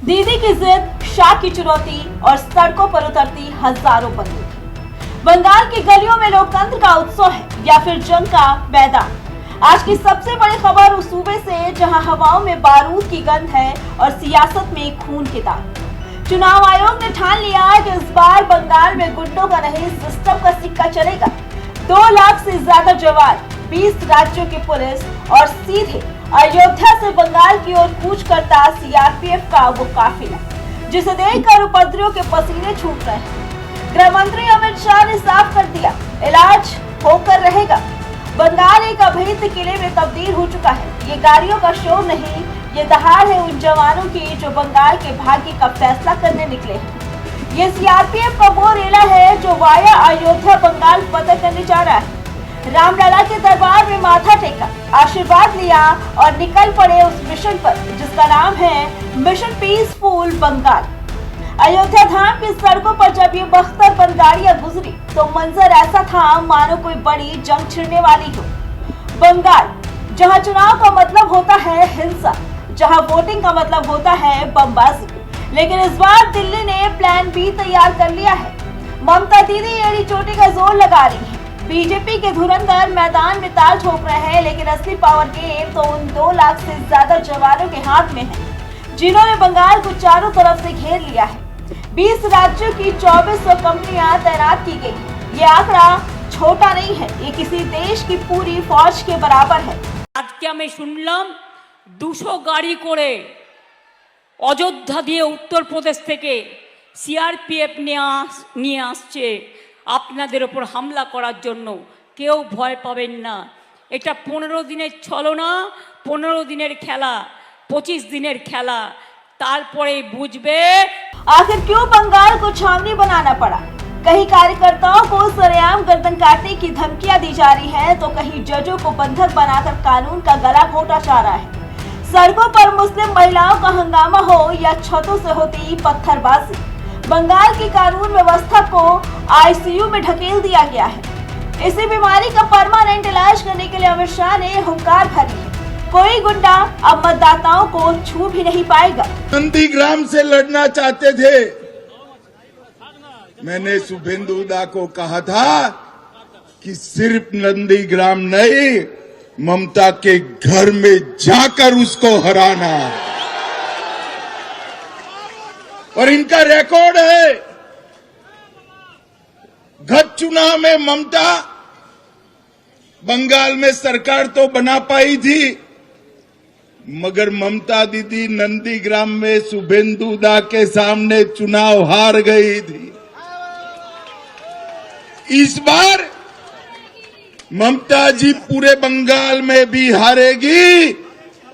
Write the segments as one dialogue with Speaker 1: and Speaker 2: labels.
Speaker 1: दीदी की जिद, शाह की चुनौती और सड़कों पर उतरती हजारों बंदूकें। बंगाल की गलियों में लोकतंत्र का उत्सव है या फिर जंग का मैदान। आज की सबसे बड़ी खबर उस सूबे से जहां हवाओं में बारूद की गंध है और सियासत में खून के दाग। चुनाव आयोग ने ठान लिया कि इस बार बंगाल में गुंडों का नहीं, सिस्टम का सिक्का चलेगा। 2 लाख से ज्यादा जवान, 20 राज्यों की पुलिस और सीधे अयोध्या से बंगाल की ओर कूच करता सीआरपीएफ का वो काफिला, जिसे देखकर उपद्रवियों के पसीने छूट रहे हैं। गृह मंत्री अमित शाह ने साफ कर दिया, इलाज होकर रहेगा। बंगाल एक अभेद्य किले में तब्दील हो चुका है। ये गाड़ियों का शोर नहीं, ये दहाड़ है उन जवानों की जो बंगाल के भाग्य का फैसला करने निकले हैं। ये सीआरपीएफ का वो रेला है जो वाया अयोध्या बंगाल फतह करने जा रहा है। रामलला के दरबार में माथा टेका, आशीर्वाद लिया और निकल पड़े उस मिशन पर जिसका नाम है मिशन पीसफुल बंगाल। अयोध्या धाम की सड़कों पर जब ये बख्तर गाड़ियां गुजरी तो मंजर ऐसा था मानो कोई बड़ी जंग छिड़ने वाली हो। बंगाल जहां चुनाव का मतलब होता है हिंसा, जहां वोटिंग का मतलब होता है बमबाजी, लेकिन इस बार दिल्ली ने प्लान बी तैयार कर लिया है। ममता दीदी एड़ी चोटी का जोर लगा रही है। बीजेपी के धुरंधर मैदान में ताल ठोक रहे हैं, लेकिन असली पावर गेम तो उन 2 लाख से ज्यादा जवानों के हाथ में है जिन्होंने बंगाल को चारों तरफ से घेर लिया है। 20 राज्यों की 2400 कंपनियां तैनात की गई। ये आंकड़ा छोटा नहीं है, ये किसी देश की पूरी फौज के बराबर है।
Speaker 2: আজকে আমি শুনলাম 200 গাড়ি করে অযোধ্যা দিয়ে উত্তরপ্রদেশ থেকে সিআরপিএফ নিয়ে আসছে আপনাদের উপর হামলা করার জন্য। কেউ ভয় পাবেন না, এটা 15 দিনের ছলনা, 15 দিনের খেলা, 25 দিনের খেলা, তারপরে বুঝবে
Speaker 1: आखिर क्यों बंगाल को छावनी बनाना पड़ा। कहीं कार्यकर्ताओं को सरेआम गर्दन काटने की धमकियां दी जा रही है तो कहीं जजों को बंधक बनाकर कानून का गला घोटा जा रहा है। सड़कों पर मुस्लिम महिलाओं का हंगामा हो या छतों से होती पत्थरबाजी, बंगाल की कानून व्यवस्था को आईसीयू में ढकेल दिया गया है। इसी बीमारी का परमानेंट इलाज करने के लिए अमित शाह ने हुंकार भरी है। कोई गुंडा अब मतदाताओं को छू भी नहीं पाएगा।
Speaker 3: नंदीग्राम से लड़ना चाहते थे। मैंने शुभेंदु दा को कहा था कि सिर्फ नंदीग्राम नहीं, ममता के घर में जाकर उसको हराना। और इनका रिकॉर्ड है, गत चुनाव में ममता बंगाल में सरकार तो बना पाई थी, मगर ममता दीदी नंदीग्राम में शुभेंदु दा के सामने चुनाव हार गई थी। इस बार ममता जी पूरे बंगाल में भी हारेगी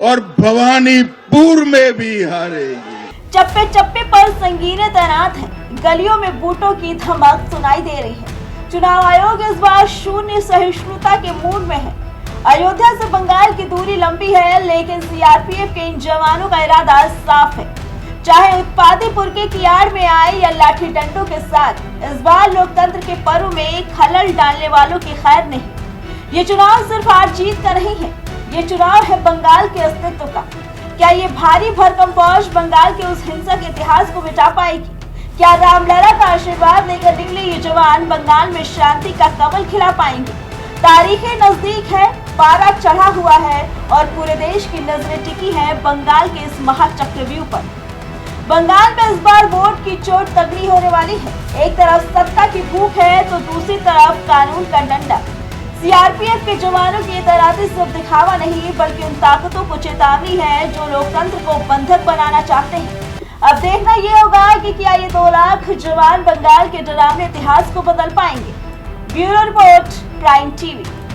Speaker 3: और भवानीपुर में भी हारेगी।
Speaker 1: चप्पे चप्पे पर संगीनें तैनात हैं, गलियों में बूटों की धमक सुनाई दे रही है। चुनाव आयोग इस बार शून्य सहिष्णुता के मूड में है। अयोध्या से बंगाल की दूरी लंबी है, लेकिन सीआरपीएफ के इन जवानों का इरादा साफ है। चाहे उत्पादीपुर के कियाड़ में आए या लाठी डंडों के साथ, इस बार लोकतंत्र के पर्व में खलल डालने वालों की खैर नहीं। ये चुनाव सिर्फ हार जीत का नहीं है, ये चुनाव है बंगाल के अस्तित्व का। क्या ये भारी भरकम फौज बंगाल के उस हिंसक इतिहास को मिटा पाएगी? क्या रामलला का आशीर्वाद लेकर निकले ये जवान बंगाल में शांति का कमल खिला पाएंगे? तारीखें नजदीक है, पारा चढ़ा हुआ है और पूरे देश की नजरें टिकी हैं बंगाल के इस महाचक्रव्यूह पर। बंगाल में इस बार वोट की चोट तगड़ी होने वाली है। एक तरफ सत्ता की भूख है तो दूसरी तरफ कानून का डंडा। सीआरपीएफ के जवानों की तैनाती सिर्फ दिखावा नहीं, बल्कि उन ताकतों को चेतावनी है जो लोकतंत्र को बंधक बनाना चाहते हैं। अब देखना ये होगा कि क्या ये 2 लाख जवान बंगाल के डरावने इतिहास को बदल पाएंगे। Bureau report, prime TV.